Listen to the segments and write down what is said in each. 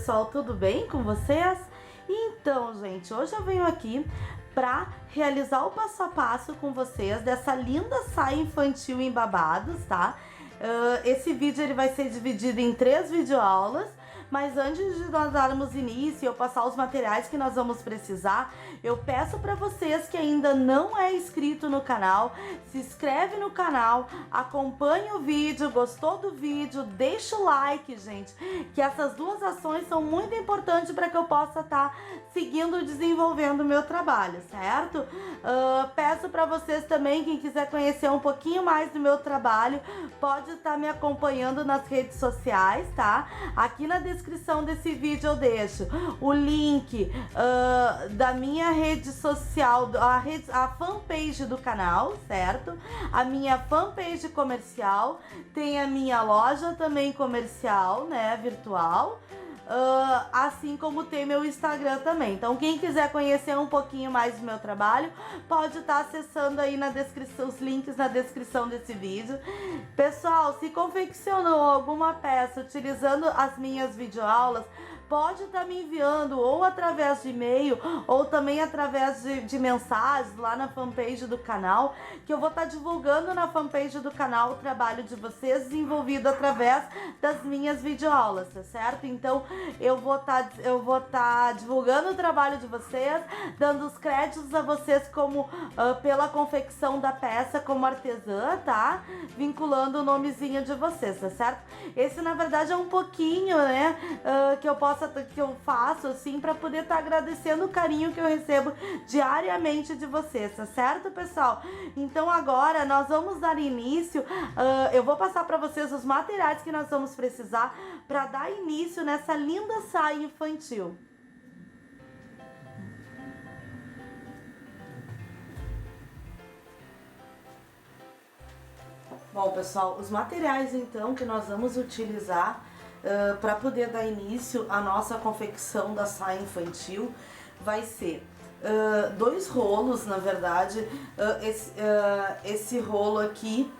pessoal, tudo bem com vocês? Então, gente, hoje eu venho aqui para realizar o passo a passo com vocês dessa linda saia infantil em babados, tá? Esse vídeo ele vai ser dividido em 3 videoaulas, mas antes de nós darmos início e eu passar os materiais que nós vamos precisar, eu peço para vocês que ainda não é inscrito no canal, se inscreve no canal, acompanhe o vídeo, gostou do vídeo, deixa o like, gente, que essas duas ações são muito importantes para que eu possa estar seguindo e desenvolvendo o meu trabalho, certo? Peço para vocês também, quem quiser conhecer um pouquinho mais do meu trabalho, pode estar me acompanhando nas redes sociais, tá? Aqui na descrição desse vídeo eu deixo o link da minha rede social, a fanpage do canal, certo? A minha fanpage comercial, tem a minha loja também comercial, né, virtual. Assim como tem meu Instagram também. Então quem quiser conhecer um pouquinho mais do meu trabalho, pode estar acessando aí na descrição, os links na descrição desse vídeo. Pessoal, se confeccionou alguma peça utilizando as minhas videoaulas, pode estar me enviando ou através de e-mail ou também através de mensagens lá na fanpage do canal, que eu vou estar divulgando na fanpage do canal o trabalho de vocês desenvolvido através das minhas videoaulas, tá certo? Então eu vou estar divulgando o trabalho de vocês, dando os créditos a vocês como pela confecção da peça como artesã, tá? Vinculando o nomezinho de vocês, tá certo? Esse na verdade é um pouquinho, né, que eu faço assim para poder estar agradecendo o carinho que eu recebo diariamente de vocês, tá certo, pessoal? Então agora nós vamos dar início, eu vou passar para vocês os materiais que nós vamos precisar para dar início nessa linda saia infantil. Bom, pessoal, os materiais então que nós vamos utilizar para poder dar início à nossa confecção da saia infantil vai ser 2 rolos, na verdade. Esse rolo aqui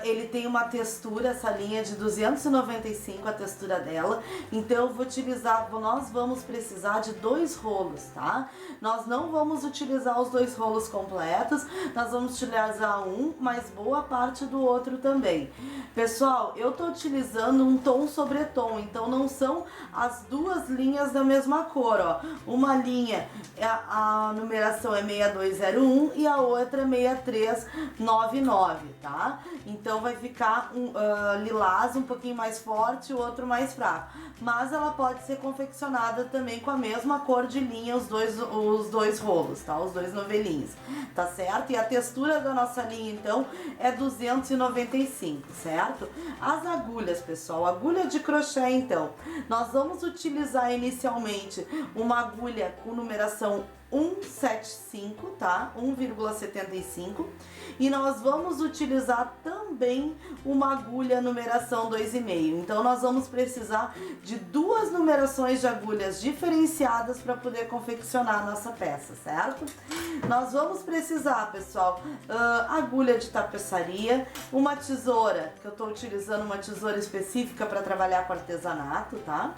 ele tem uma textura, essa linha de 295 a textura dela, então eu vou utilizar, nós vamos precisar de 2 rolos, tá? Nós não vamos utilizar os 2 rolos completos, nós vamos utilizar um, mas boa parte do outro também. Pessoal, eu tô utilizando um tom sobre tom, então não são as 2 linhas da mesma cor, ó. Uma linha, a numeração é 6201 e a outra é 6399, tá? Então vai ficar um lilás um pouquinho mais forte e o outro mais fraco. Mas ela pode ser confeccionada também com a mesma cor de linha, os dois rolos, tá? Os 2 novelinhos, tá certo? E a textura da nossa linha, então, é 295, certo? As agulhas, pessoal, agulha de crochê, então, nós vamos utilizar inicialmente uma agulha com numeração 175, tá? 1,75, e nós vamos utilizar também uma agulha numeração 2,5. Então nós vamos precisar de 2 numerações de agulhas diferenciadas para poder confeccionar a nossa peça, certo? Nós vamos precisar, pessoal, agulha de tapeçaria, uma tesoura, que eu tô utilizando uma tesoura específica para trabalhar com artesanato, tá?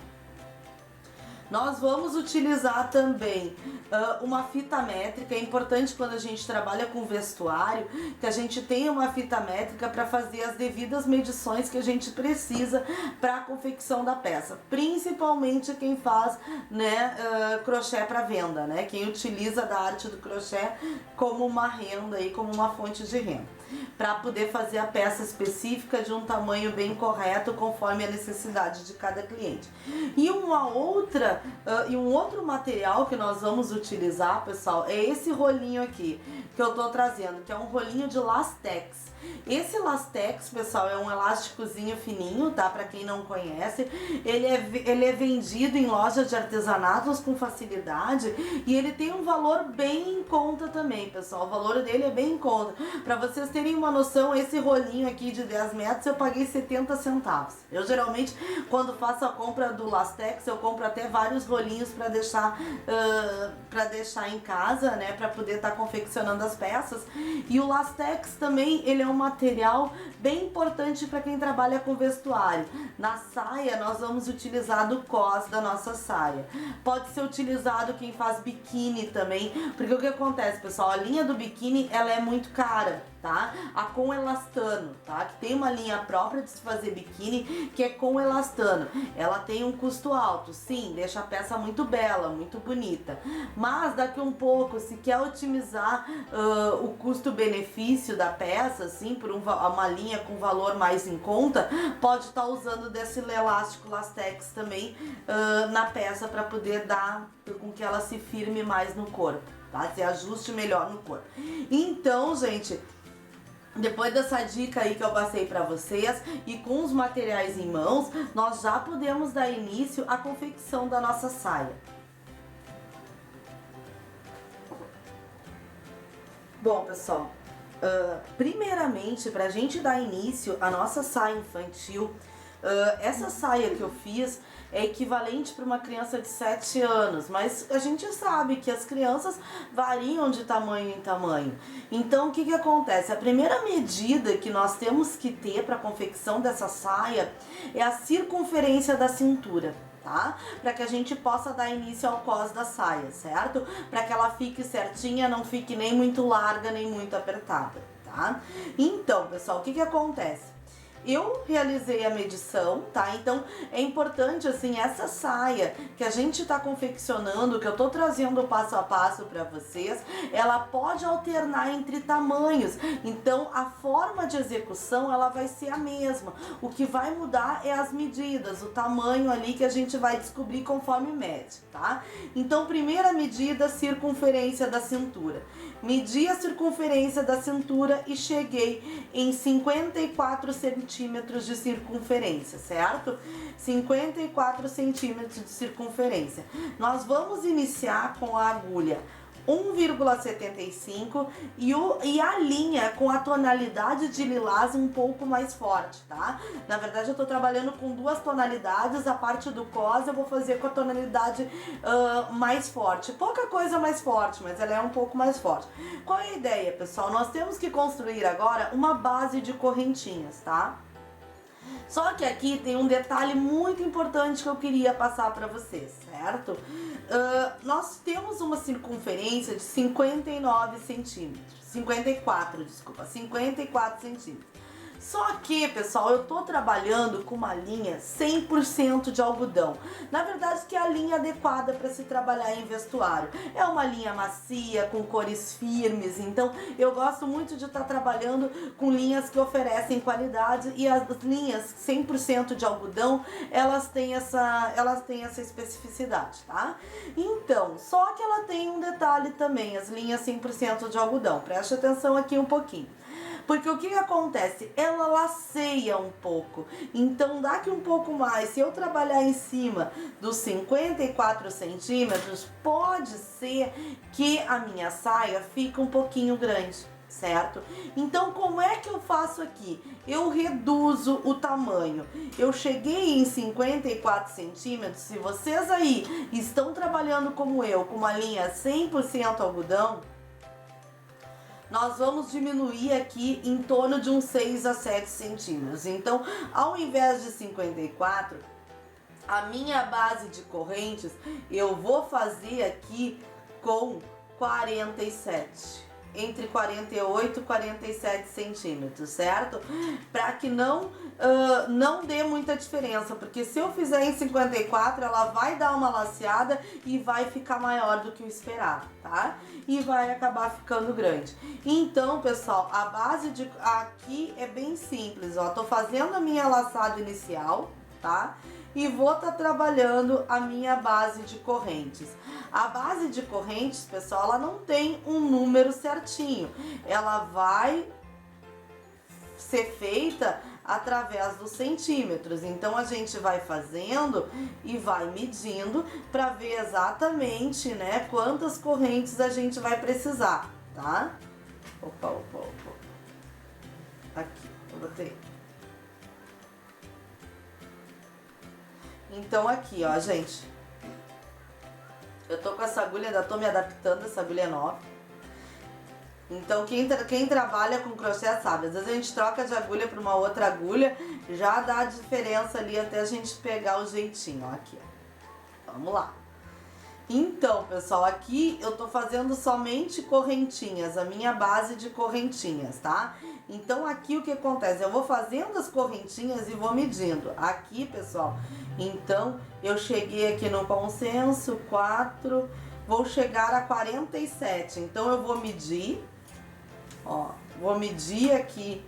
Nós vamos utilizar também uma fita métrica. É importante quando a gente trabalha com vestuário que a gente tenha uma fita métrica para fazer as devidas medições que a gente precisa para a confecção da peça. Principalmente quem faz, né, crochê para venda, né? Quem utiliza da arte do crochê como uma renda e como uma fonte de renda, para poder fazer a peça específica de um tamanho bem correto conforme a necessidade de cada cliente. E um outro material que nós vamos utilizar, pessoal, é esse rolinho aqui que eu tô trazendo, que é um rolinho de lastex. Esse lastex, pessoal, é um elásticozinho fininho, tá? Pra quem não conhece, ele é vendido em lojas de artesanatos com facilidade e ele tem um valor bem em conta também, pessoal. O valor dele é bem em conta. Pra vocês terem uma noção, esse rolinho aqui de 10 metros eu paguei 70 centavos. Eu geralmente, quando faço a compra do lastex, eu compro até vários rolinhos pra deixar em casa, né? Pra poder estar confeccionando as peças. E o lastex também, ele é um material bem importante para quem trabalha com vestuário. Na saia, nós vamos utilizar do cos da nossa saia. Pode ser utilizado quem faz biquíni também, porque o que acontece, pessoal? A linha do biquíni, ela é muito cara, tá? A com elastano, tá? Que tem uma linha própria de se fazer biquíni, que é com elastano. Ela tem um custo alto, sim, deixa a peça muito bela, muito bonita. Mas daqui um pouco, se quer otimizar o custo-benefício da peça, assim, por uma linha com valor mais em conta, pode estar usando desse elástico lastex também na peça para poder dar com que ela se firme mais no corpo, tá? Se ajuste melhor no corpo. Então, gente, depois dessa dica aí que eu passei para vocês e com os materiais em mãos, nós já podemos dar início à confecção da nossa saia. Bom, pessoal, primeiramente, para a gente dar início à nossa saia infantil, essa saia que eu fiz é equivalente para uma criança de 7 anos, mas a gente sabe que as crianças variam de tamanho em tamanho. Então, o que acontece? A primeira medida que nós temos que ter para a confecção dessa saia é a circunferência da cintura. Tá? Para que a gente possa dar início ao cos da saia, certo? Para que ela fique certinha, não fique nem muito larga, nem muito apertada, tá? Então, pessoal, o que acontece? Eu realizei a medição, tá? Então é importante, assim, essa saia que a gente tá confeccionando, que eu tô trazendo passo a passo para vocês, ela pode alternar entre tamanhos. Então a forma de execução, ela vai ser a mesma. O que vai mudar é as medidas, o tamanho ali que a gente vai descobrir conforme mede, tá? Então, primeira medida, circunferência da cintura. Medi a circunferência da cintura e cheguei em 54 centímetros de circunferência, certo? 54 centímetros de circunferência. Nós vamos iniciar com a agulha 1,75 e a linha com a tonalidade de lilás um pouco mais forte, tá? Na verdade eu tô trabalhando com duas tonalidades, a parte do cos eu vou fazer com a tonalidade mais forte, pouca coisa mais forte, mas ela é um pouco mais forte. Qual é a ideia, pessoal? Nós temos que construir agora uma base de correntinhas, tá? Só que aqui tem um detalhe muito importante que eu queria passar para vocês, certo? Nós temos uma circunferência de 59 centímetros, 54 centímetros. Só que, pessoal, eu tô trabalhando com uma linha 100% de algodão. Na verdade, que é a linha adequada para se trabalhar em vestuário. É uma linha macia, com cores firmes. Então, eu gosto muito de estar trabalhando com linhas que oferecem qualidade. E as linhas 100% de algodão, elas têm essa especificidade, tá? Então, só que ela tem um detalhe também, as linhas 100% de algodão. Preste atenção aqui um pouquinho. Porque o que acontece? Ela laceia um pouco. Então, daqui um pouco mais, se eu trabalhar em cima dos 54 centímetros, pode ser que a minha saia fique um pouquinho grande, certo? Então, como é que eu faço aqui? Eu reduzo o tamanho. Eu cheguei em 54 centímetros. Se vocês aí estão trabalhando como eu, com uma linha 100% algodão, nós vamos diminuir aqui em torno de uns 6 a 7 centímetros. Então, ao invés de 54, a minha base de correntes, eu vou fazer aqui com 47. Entre 48 e 47 centímetros, certo? Para que não dê muita diferença, porque se eu fizer em 54, ela vai dar uma laceada e vai ficar maior do que o esperado, tá? E vai acabar ficando grande. Então, pessoal, a base de aqui é bem simples, ó. Tô fazendo a minha laçada inicial, tá? E vou estar trabalhando a minha base de correntes. A base de correntes, pessoal, ela não tem um número certinho. Ela vai ser feita através dos centímetros. Então, a gente vai fazendo e vai medindo para ver exatamente, né, quantas correntes a gente vai precisar, tá? Opa. Aqui, eu botei. Então aqui, ó, gente, eu tô com essa agulha, ainda tô me adaptando, essa agulha é nova. Então quem trabalha com crochê sabe, às vezes a gente troca de agulha para uma outra agulha, já dá a diferença ali até a gente pegar o jeitinho, ó, aqui, ó. Vamos lá. Então, pessoal, aqui eu tô fazendo somente correntinhas, a minha base de correntinhas, tá? Então aqui o que acontece? Eu vou fazendo as correntinhas e vou medindo. Aqui, pessoal, então eu cheguei aqui no consenso, 4, vou chegar a 47. Então eu vou medir, ó, vou medir aqui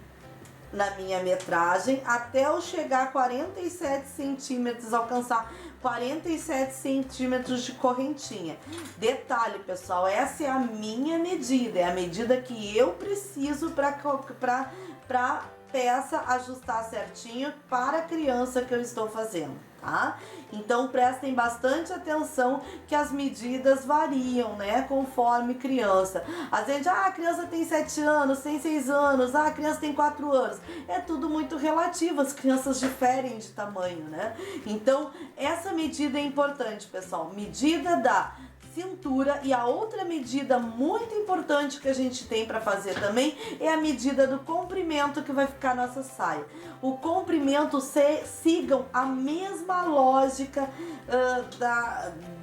na minha metragem até eu chegar a 47 centímetros, alcançar 47 centímetros de correntinha. Detalhe, pessoal, essa é a minha medida, é a medida que eu preciso para peça ajustar certinho para a criança que eu estou fazendo, tá? Então prestem bastante atenção que as medidas variam, né, conforme criança. Às vezes, a criança tem 7 anos, tem 6 anos, a criança tem 4 anos. É tudo muito relativo, as crianças diferem de tamanho, né? Então, essa medida é importante, pessoal. Medida da cintura, e a outra medida muito importante que a gente tem para fazer também é a medida do comprimento que vai ficar nossa saia. O comprimento, sigam a mesma lógica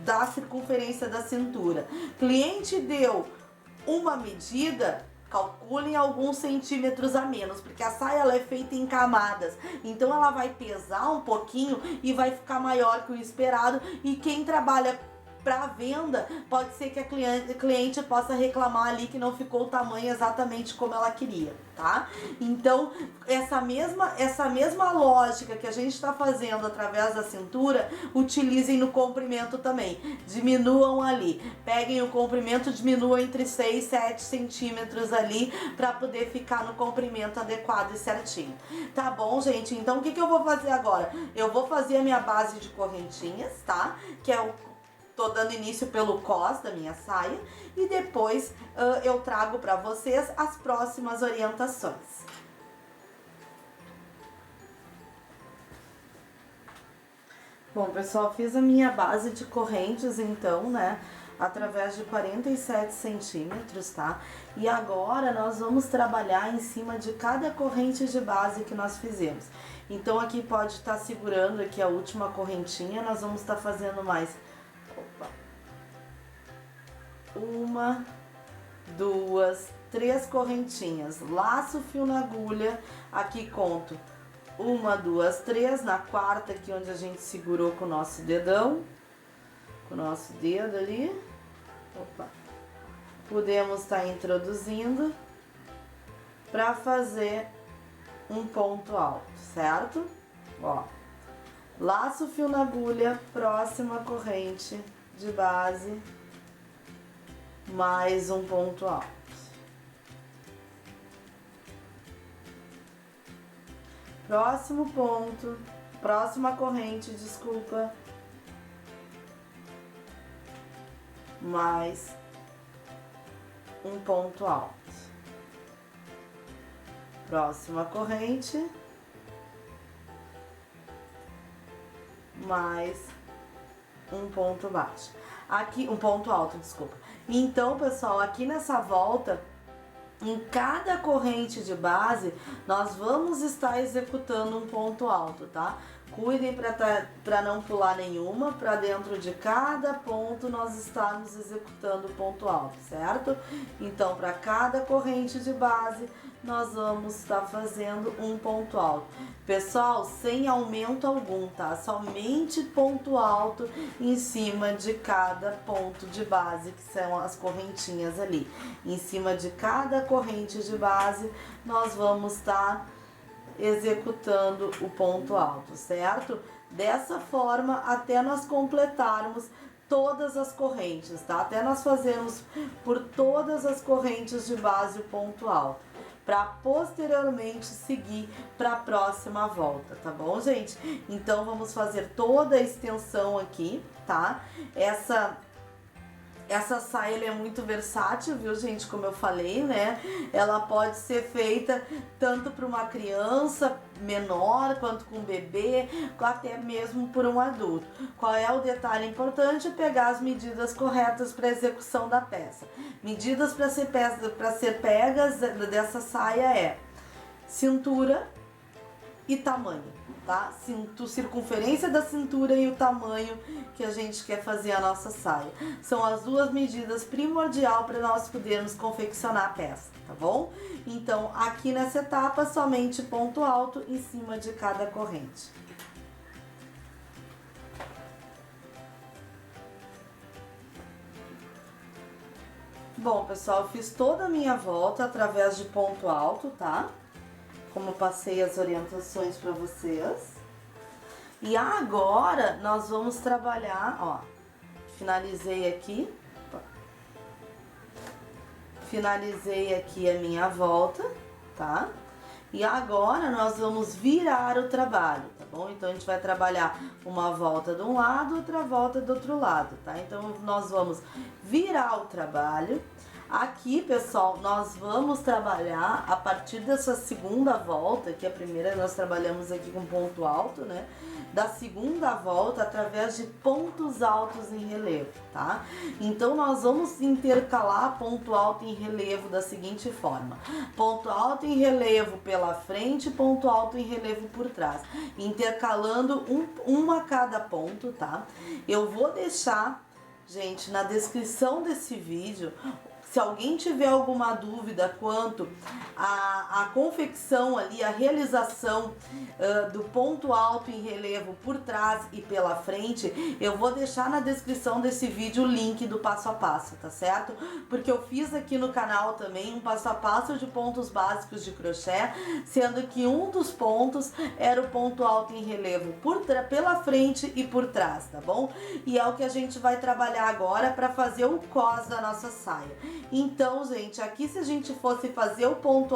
da circunferência da cintura. Cliente deu uma medida, calculem alguns centímetros a menos, porque a saia ela é feita em camadas, então ela vai pesar um pouquinho e vai ficar maior que o esperado, e quem trabalha para venda, pode ser que a cliente possa reclamar ali que não ficou o tamanho exatamente como ela queria, tá? Então, essa mesma lógica que a gente está fazendo através da cintura, utilizem no comprimento também. Diminuam ali, peguem o comprimento, diminuam entre 6 e 7 centímetros ali, para poder ficar no comprimento adequado e certinho. Tá bom, gente? Então, o que eu vou fazer agora? Eu vou fazer a minha base de correntinhas, tá? Que é o... Tô dando início pelo cos da minha saia e depois eu trago para vocês as próximas orientações. Bom, pessoal, fiz a minha base de correntes então, né, através de 47 centímetros, tá? E agora nós vamos trabalhar em cima de cada corrente de base que nós fizemos. Então aqui pode estar segurando aqui a última correntinha, nós vamos estar fazendo mais... Uma, 2, 3 correntinhas, laço o fio na agulha, aqui conto 1, 2, 3, na quarta aqui onde a gente segurou com o nosso dedão, com o nosso dedo ali, podemos estar introduzindo para fazer um ponto alto, certo? Ó, laço o fio na agulha, próxima corrente de base, mais um ponto alto. Próximo ponto, próxima corrente, desculpa, mais um ponto alto. Próxima corrente, mais um ponto baixo. Aqui, um ponto alto, desculpa. Então, pessoal, aqui nessa volta, em cada corrente de base, nós vamos estar executando um ponto alto, tá? Cuidem para não pular nenhuma, para dentro de cada ponto nós estarmos executando ponto alto, certo? Então, para cada corrente de base, nós vamos estar fazendo um ponto alto. Pessoal, sem aumento algum, tá? Somente ponto alto em cima de cada ponto de base, que são as correntinhas ali. Em cima de cada corrente de base, nós vamos estar executando o ponto alto, certo? Dessa forma, até nós completarmos todas as correntes, tá? Até nós fazermos por todas as correntes de base o ponto alto, para posteriormente seguir para a próxima volta, tá bom, gente? Então, vamos fazer toda a extensão aqui, tá? Essa saia ela é muito versátil, viu, gente? Como eu falei, né? Ela pode ser feita tanto para uma criança menor, quanto com um bebê, até mesmo por um adulto. Qual é o detalhe importante? Pegar as medidas corretas para execução da peça. Medidas para ser pegas dessa saia é cintura e tamanho, tá? Circunferência da cintura e o tamanho que a gente quer fazer a nossa saia. São as duas medidas primordiais para nós podermos confeccionar a peça, tá bom? Então, aqui nessa etapa, somente ponto alto em cima de cada corrente. Bom, pessoal, eu fiz toda a minha volta através de ponto alto, tá? Como eu passei as orientações para vocês. E agora nós vamos trabalhar, ó, finalizei aqui a minha volta, tá? E agora nós vamos virar o trabalho, tá bom? Então a gente vai trabalhar uma volta de um lado, outra volta do outro lado, tá? Então nós vamos virar o trabalho. Aqui, pessoal, nós vamos trabalhar a partir dessa segunda volta, que a primeira nós trabalhamos aqui com ponto alto, né? Da segunda volta através de pontos altos em relevo, tá? Então nós vamos intercalar ponto alto em relevo da seguinte forma: ponto alto em relevo pela frente, ponto alto em relevo por trás, intercalando uma a cada ponto, tá? Eu vou deixar, gente, na descrição desse vídeo. Se alguém tiver alguma dúvida quanto à confecção ali, a realização do ponto alto em relevo por trás e pela frente, eu vou deixar na descrição desse vídeo o link do passo a passo, tá certo? Porque eu fiz aqui no canal também um passo a passo de pontos básicos de crochê, sendo que um dos pontos era o ponto alto em relevo pela frente e por trás, tá bom? E é o que a gente vai trabalhar agora para fazer o cos da nossa saia. Então, gente, aqui se a gente fosse fazer o ponto,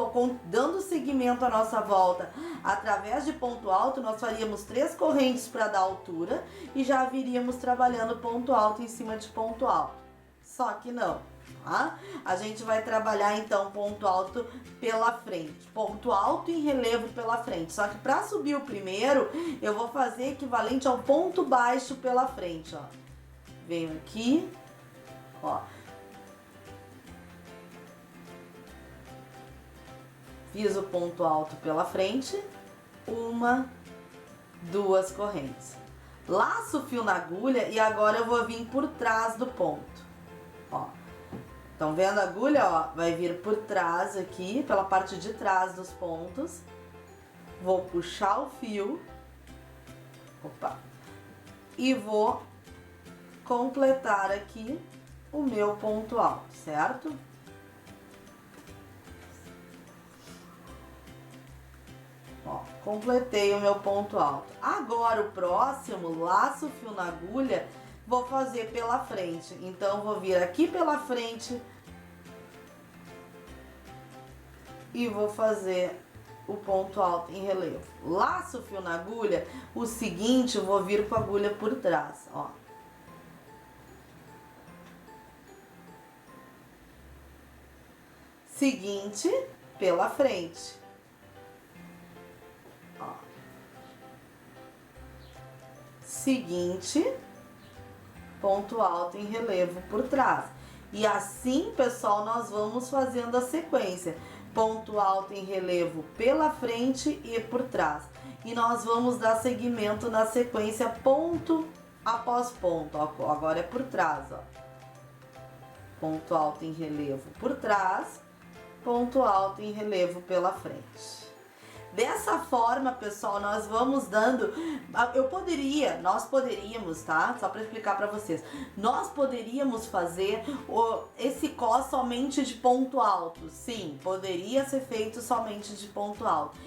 dando seguimento à nossa volta através de ponto alto, nós faríamos 3 correntes para dar altura e já viríamos trabalhando ponto alto em cima de ponto alto. Só que não, tá? A gente vai trabalhar então ponto alto pela frente, ponto alto em relevo pela frente. Só que para subir o primeiro, eu vou fazer equivalente ao ponto baixo pela frente, ó. Venho aqui, ó. Fiz o ponto alto pela frente, 1, 2 correntes. Laço o fio na agulha e agora eu vou vir por trás do ponto. Ó, estão vendo a agulha? Ó, vai vir por trás aqui, pela parte de trás dos pontos. Vou puxar o fio. Opa! E vou completar aqui o meu ponto alto, certo? Ó, completei o meu ponto alto. Agora o próximo, laço o fio na agulha, vou fazer pela frente. Então vou vir aqui pela frente e vou fazer o ponto alto em relevo. Laço o fio na agulha, o seguinte eu vou vir com a agulha por trás, ó. Seguinte pela frente. Seguinte, ponto alto em relevo por trás. E assim, pessoal, nós vamos fazendo a sequência. Ponto alto em relevo pela frente e por trás. E nós vamos dar seguimento na sequência ponto após ponto. Ó, agora é por trás, ó. Ponto alto em relevo por trás, ponto alto em relevo pela frente. Dessa forma, pessoal, nós vamos dando... nós poderíamos, tá? Só para explicar para vocês. Nós poderíamos fazer esse cos somente de ponto alto. Sim, poderia ser feito somente de ponto alto.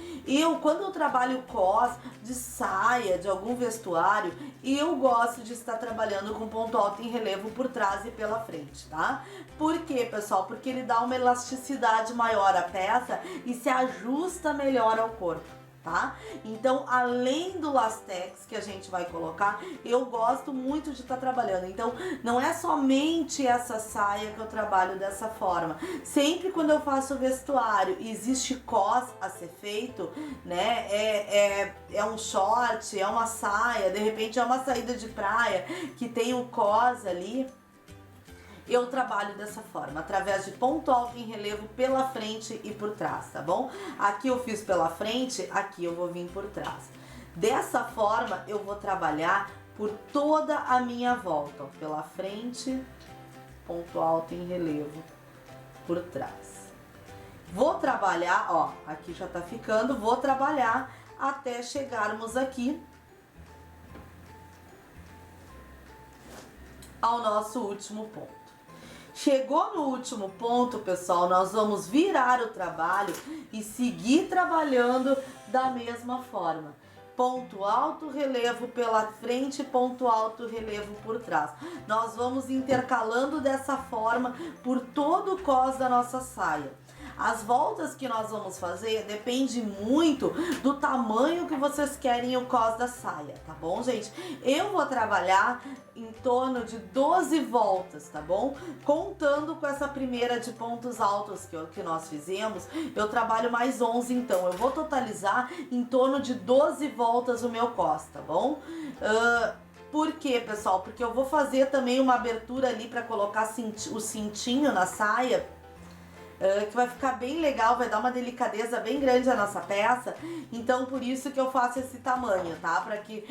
Quando eu trabalho cos de saia, de algum vestuário, eu gosto de estar trabalhando com ponto alto em relevo por trás e pela frente, tá? Por quê, pessoal? Porque ele dá uma elasticidade maior à peça e se ajusta melhor ao corpo, tá? Então, além do lastex que a gente vai colocar, eu gosto muito de estar trabalhando. Então, não é somente essa saia que eu trabalho dessa forma. Sempre quando eu faço vestuário e existe cos a ser feito, né? É um short, é uma saia, de repente é uma saída de praia que tem o cos ali. Eu trabalho dessa forma, através de ponto alto em relevo pela frente e por trás, tá bom? Aqui eu fiz pela frente, aqui eu vou vir por trás. Dessa forma, eu vou trabalhar por toda a minha volta, ó, pela frente, ponto alto em relevo por trás. Vou trabalhar, ó, aqui já tá ficando, vou trabalhar até chegarmos aqui ao nosso último ponto. Chegou no último ponto, pessoal, nós vamos virar o trabalho e seguir trabalhando da mesma forma. Ponto alto, relevo pela frente, ponto alto, relevo por trás. Nós vamos intercalando dessa forma por todo o cos da nossa saia. As voltas que nós vamos fazer depende muito do tamanho que vocês querem o cos da saia, tá bom, gente? Eu vou trabalhar em torno de 12 voltas, tá bom? Contando com essa primeira de pontos altos que nós fizemos, eu trabalho mais 11, então. Eu vou totalizar em torno de 12 voltas o meu cos, tá bom? Por quê, pessoal? Porque eu vou fazer também uma abertura ali para colocar o cintinho na saia, que vai ficar bem legal, vai dar uma delicadeza bem grande a nossa peça. Então, por isso que eu faço esse tamanho, tá? Para que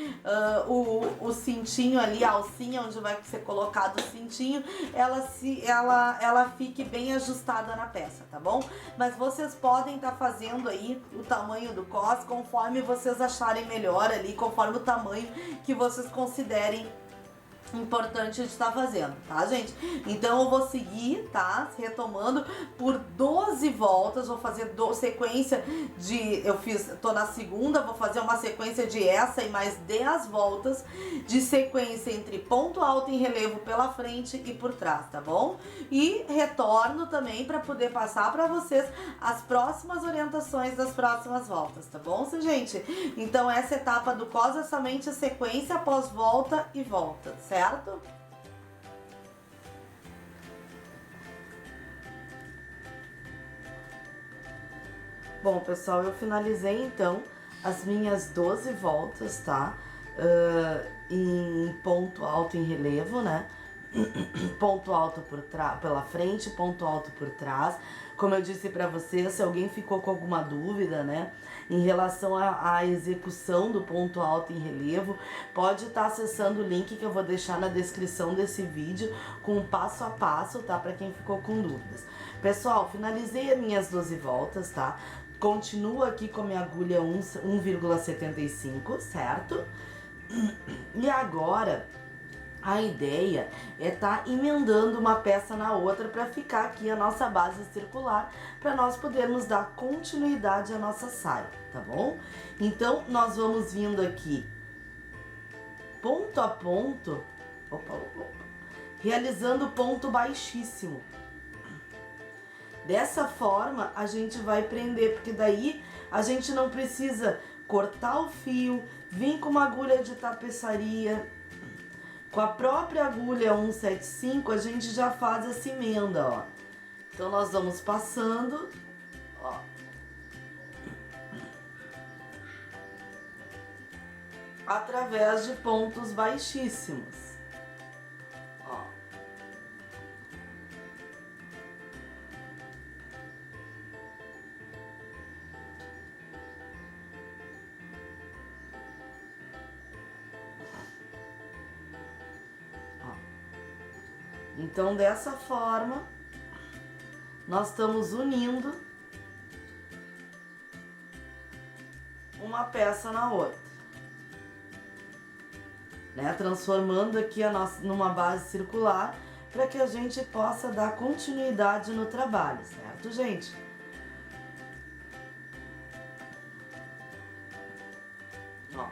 o cintinho ali, a alcinha onde vai ser colocado o cintinho, ela fique bem ajustada na peça, tá bom? Mas vocês podem estar fazendo aí o tamanho do cos conforme vocês acharem melhor ali, conforme o tamanho que vocês considerem importante de estar fazendo, tá, gente? Então eu vou seguir, tá? Retomando por 12 voltas, vou fazer sequência de, tô na segunda, vou fazer uma sequência de essa e mais 10 voltas de sequência entre ponto alto em relevo pela frente e por trás, tá bom? E retorno também para poder passar para vocês as próximas orientações das próximas voltas, tá bom, gente? Então essa etapa do cos é somente a sequência após volta e volta, certo? Bom, pessoal, eu finalizei então as minhas 12 voltas, tá? Em ponto alto em relevo, né? Ponto alto pela frente, ponto alto por trás. Como eu disse pra vocês, se alguém ficou com alguma dúvida, né, em relação à execução do ponto alto em relevo, pode estar acessando o link que eu vou deixar na descrição desse vídeo com o passo a passo, tá, pra quem ficou com dúvidas. Pessoal, finalizei as minhas 12 voltas, tá? Continuo aqui com a minha agulha 1,75, certo? E agora a ideia é estar emendando uma peça na outra para ficar aqui a nossa base circular, para nós podermos dar continuidade à nossa saia, tá bom? Então, nós vamos vindo aqui ponto a ponto, realizando ponto baixíssimo. Dessa forma, a gente vai prender, porque daí a gente não precisa cortar o fio, vir com uma agulha de tapeçaria. Com a própria agulha 175, a gente já faz essa emenda, ó. Então, nós vamos passando, ó. Através de pontos baixíssimos. Ó. Então, dessa forma, nós estamos unindo uma peça na outra, né? Transformando aqui numa base circular para que a gente possa dar continuidade no trabalho, certo, gente? Ó.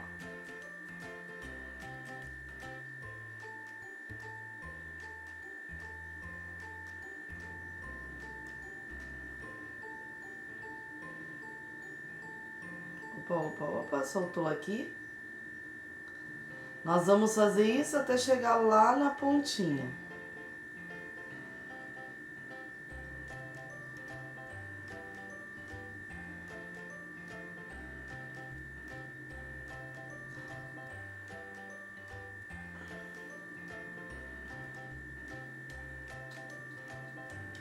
opa, soltou aqui. Nós vamos fazer isso até chegar lá na pontinha.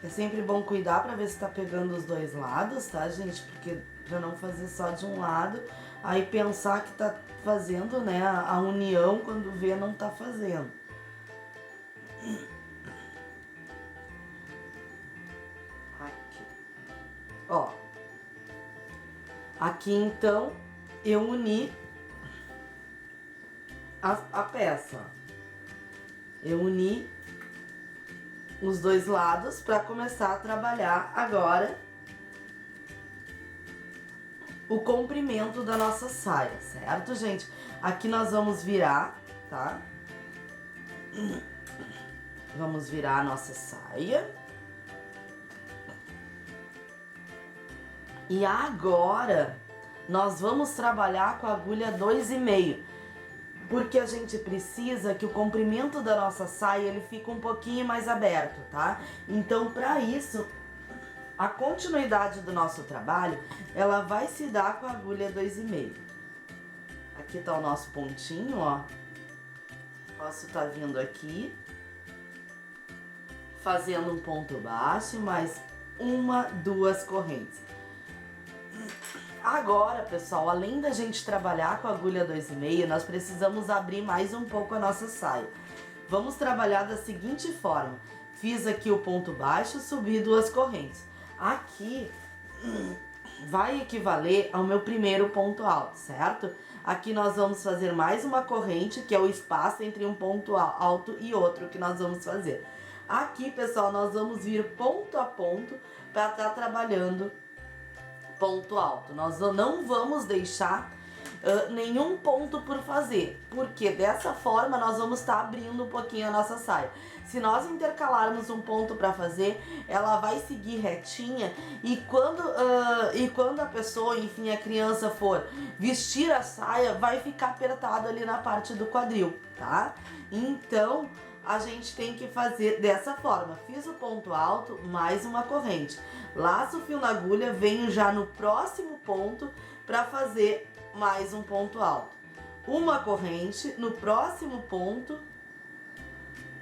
É sempre bom cuidar pra ver se tá pegando os dois lados, tá, gente? Porque pra não fazer só de um lado, aí pensar que tá fazendo, né, a união, quando vê, não tá fazendo. Aqui. Ó. Aqui, então, eu uni a peça. Eu uni os dois lados para começar a trabalhar agora o comprimento da nossa saia, certo, gente? Aqui nós vamos virar, tá? Vamos virar a nossa saia. E agora nós vamos trabalhar com a agulha 2,5. Porque a gente precisa que o comprimento da nossa saia ele fique um pouquinho mais aberto, tá? Então, para isso, a continuidade do nosso trabalho, ela vai se dar com a agulha 2,5. Aqui tá o nosso pontinho, ó. Posso estar vindo aqui, fazendo um ponto baixo, mais uma, duas correntes. Agora, pessoal, além da gente trabalhar com a agulha 2,5, nós precisamos abrir mais um pouco a nossa saia. Vamos trabalhar da seguinte forma. Fiz aqui o ponto baixo, subi duas correntes. Aqui vai equivaler ao meu primeiro ponto alto, certo? Aqui nós vamos fazer mais uma corrente, que é o espaço entre um ponto alto e outro que nós vamos fazer. Aqui, pessoal, nós vamos vir ponto a ponto para estar trabalhando ponto alto. Nós não vamos deixar nenhum ponto por fazer, porque dessa forma nós vamos estar abrindo um pouquinho a nossa saia. Se nós intercalarmos um ponto para fazer, ela vai seguir retinha e quando a pessoa, enfim, a criança for vestir a saia, vai ficar apertado ali na parte do quadril, tá? Então, a gente tem que fazer dessa forma. Fiz o ponto alto, mais uma corrente. Laço o fio na agulha, venho já no próximo ponto para fazer mais um ponto alto. Uma corrente no próximo ponto,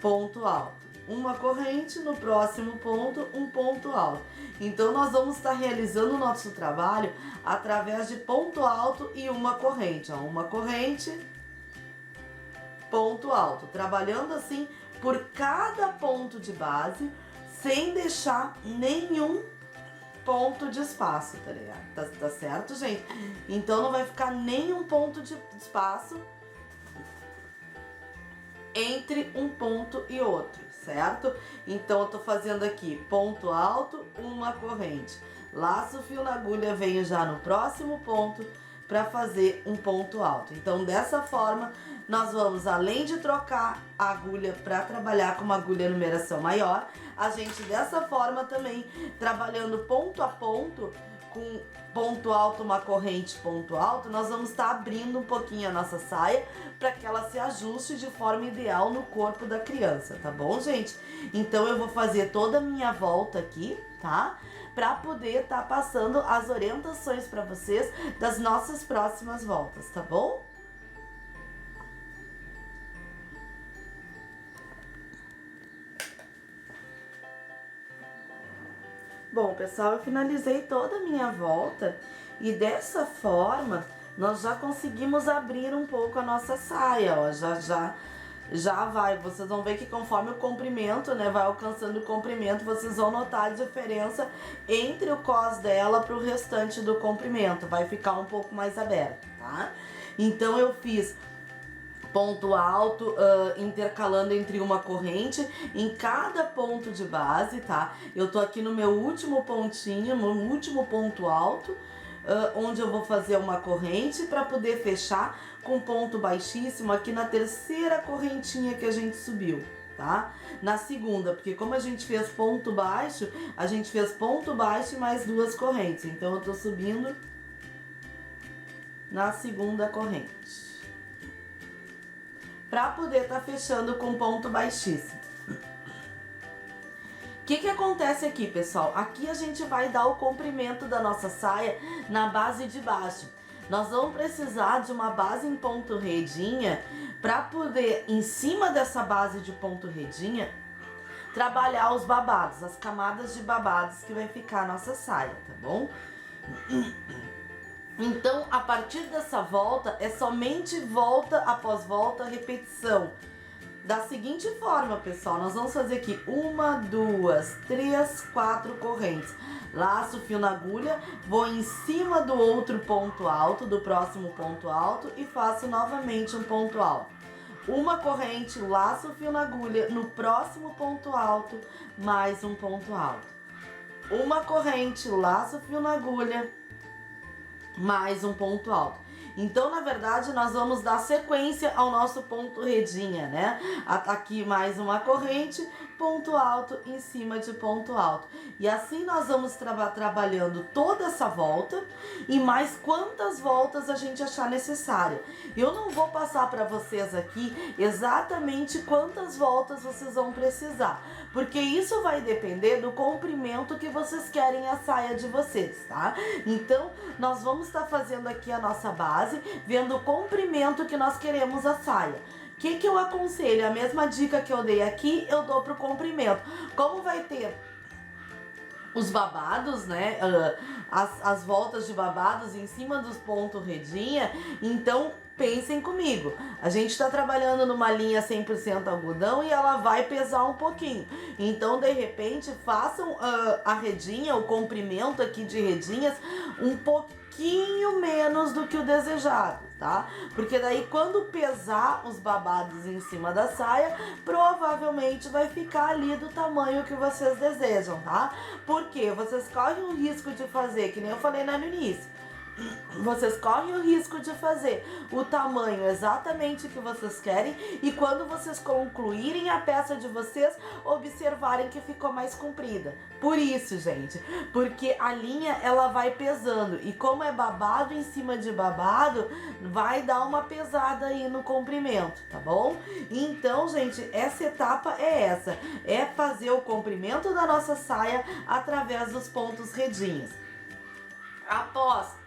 ponto alto. Uma corrente no próximo ponto, um ponto alto. Então, nós vamos estar realizando o nosso trabalho através de ponto alto e uma corrente. Ó, uma corrente, ponto alto, trabalhando assim por cada ponto de base, sem deixar nenhum ponto de espaço, tá ligado? Tá certo, gente? Então não vai ficar nenhum ponto de espaço entre um ponto e outro, certo? Então eu tô fazendo aqui ponto alto, uma corrente, laço o fio na agulha, venho já no próximo ponto para fazer um ponto alto. Então dessa forma nós vamos, além de trocar a agulha para trabalhar com uma agulha numeração maior, a gente dessa forma também, trabalhando ponto a ponto, com ponto alto, uma corrente, ponto alto, nós vamos estar abrindo um pouquinho a nossa saia para que ela se ajuste de forma ideal no corpo da criança, tá bom, gente? Então eu vou fazer toda a minha volta aqui, tá? Para poder estar passando as orientações para vocês das nossas próximas voltas, tá bom? Bom, pessoal, eu finalizei toda a minha volta e dessa forma nós já conseguimos abrir um pouco a nossa saia, ó, já vai, vocês vão ver que conforme o comprimento, né, vai alcançando o comprimento, vocês vão notar a diferença entre o cos dela para o restante do comprimento, vai ficar um pouco mais aberto, tá? Então eu fiz ponto alto, intercalando entre uma corrente em cada ponto de base, tá? Eu tô aqui no meu último pontinho, no último ponto alto, onde eu vou fazer uma corrente para poder fechar com ponto baixíssimo aqui na terceira correntinha que a gente subiu, tá? Na segunda, porque como a gente fez ponto baixo, a gente fez ponto baixo e mais duas correntes. Então eu tô subindo na segunda corrente. Pra poder tá fechando com ponto baixíssimo. O que acontece aqui, pessoal? Aqui a gente vai dar o comprimento da nossa saia na base de baixo. Nós vamos precisar de uma base em ponto redinha para poder, em cima dessa base de ponto redinha, trabalhar os babados, as camadas de babados que vai ficar a nossa saia, tá bom? Então, a partir dessa volta, é somente volta após volta, repetição. Da seguinte forma, pessoal, nós vamos fazer aqui 1, 2, 3, 4 correntes. Laço o fio na agulha, vou em cima do outro ponto alto, do próximo ponto alto e faço novamente um ponto alto. Uma corrente, laço o fio na agulha, no próximo ponto alto, mais um ponto alto. Uma corrente, laço o fio na agulha, mais um ponto alto. Então, na verdade, nós vamos dar sequência ao nosso ponto redinha, né? Aqui mais uma corrente, ponto alto em cima de ponto alto. E assim nós vamos trabalhando toda essa volta e mais quantas voltas a gente achar necessária. Eu não vou passar para vocês aqui exatamente quantas voltas vocês vão precisar, porque isso vai depender do comprimento que vocês querem a saia de vocês, tá? Então, nós vamos estar fazendo aqui a nossa base, vendo o comprimento que nós queremos a saia. O que eu aconselho? A mesma dica que eu dei aqui, eu dou pro comprimento. Como vai ter os babados, né? As voltas de babados em cima dos pontos redinha, então pensem comigo. A gente está trabalhando numa linha 100% algodão e ela vai pesar um pouquinho. Então, de repente, façam a redinha, o comprimento aqui de redinhas, um pouquinho menos do que o desejado, tá? Porque daí quando pesar os babados em cima da saia, provavelmente vai ficar ali do tamanho que vocês desejam, tá? Porque vocês correm o risco de fazer, que nem eu falei lá no início, vocês correm o risco de fazer o tamanho exatamente que vocês querem e quando vocês concluírem a peça de vocês, observarem que ficou mais comprida. Por isso, gente, porque a linha ela vai pesando e como é babado em cima de babado, vai dar uma pesada aí no comprimento, tá bom? Então, gente, essa etapa é essa, é fazer o comprimento da nossa saia através dos pontos redinhos. Após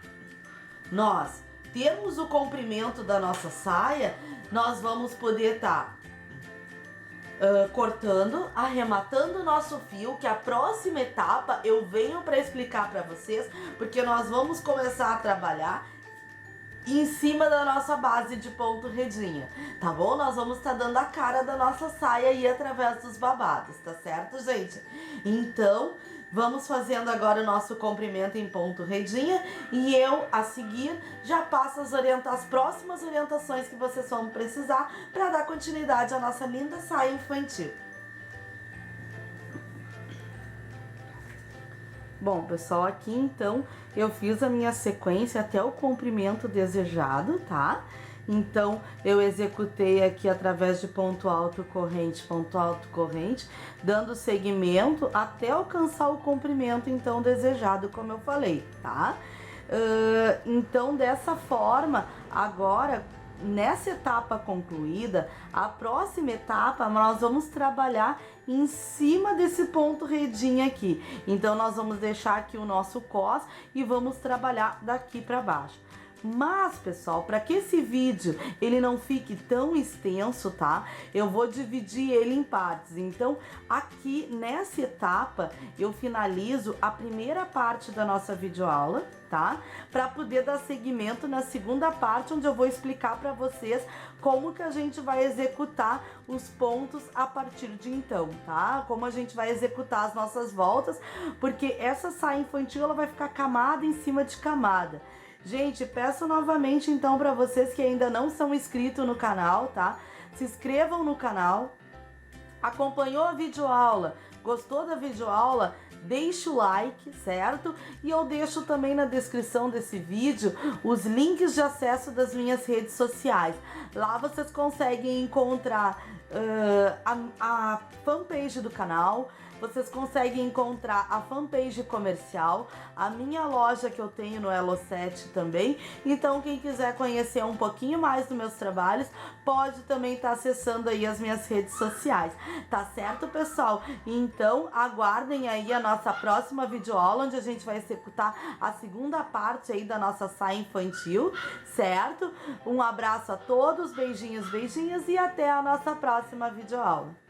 nós temos o comprimento da nossa saia, nós vamos poder estar cortando, arrematando o nosso fio, que a próxima etapa eu venho para explicar para vocês, porque nós vamos começar a trabalhar em cima da nossa base de ponto redinha, tá bom? Nós vamos estar dando a cara da nossa saia aí através dos babados, tá certo, gente? Então, vamos fazendo agora o nosso comprimento em ponto redinha e eu, a seguir, já passo as próximas orientações que vocês vão precisar para dar continuidade à nossa linda saia infantil. Bom, pessoal, aqui então eu fiz a minha sequência até o comprimento desejado, tá? Então, eu executei aqui através de ponto alto, corrente, dando segmento até alcançar o comprimento, então, desejado, como eu falei, tá? Então, dessa forma, agora, nessa etapa concluída, a próxima etapa, nós vamos trabalhar em cima desse ponto redinha aqui. Então, nós vamos deixar aqui o nosso cos e vamos trabalhar daqui para baixo. Mas, pessoal, para que esse vídeo ele não fique tão extenso, tá? Eu vou dividir ele em partes. Então, aqui nessa etapa, eu finalizo a primeira parte da nossa videoaula, tá? Para poder dar seguimento na segunda parte, onde eu vou explicar para vocês como que a gente vai executar os pontos a partir de então, tá? Como a gente vai executar as nossas voltas, porque essa saia infantil ela vai ficar camada em cima de camada. Gente, peço novamente então para vocês que ainda não são inscritos no canal, tá? Se inscrevam no canal. Acompanhou a videoaula? Gostou da videoaula? Deixa o like, certo? E eu deixo também na descrição desse vídeo os links de acesso das minhas redes sociais. Lá vocês conseguem encontrar a fanpage do canal. Vocês conseguem encontrar a fanpage comercial, a minha loja que eu tenho no Elo7 também. Então quem quiser conhecer um pouquinho mais dos meus trabalhos, pode também estar acessando aí as minhas redes sociais. Tá certo, pessoal? Então aguardem aí a nossa próxima videoaula, onde a gente vai executar a segunda parte aí da nossa saia infantil, certo? Um abraço a todos, beijinhos, beijinhos e até a nossa próxima videoaula.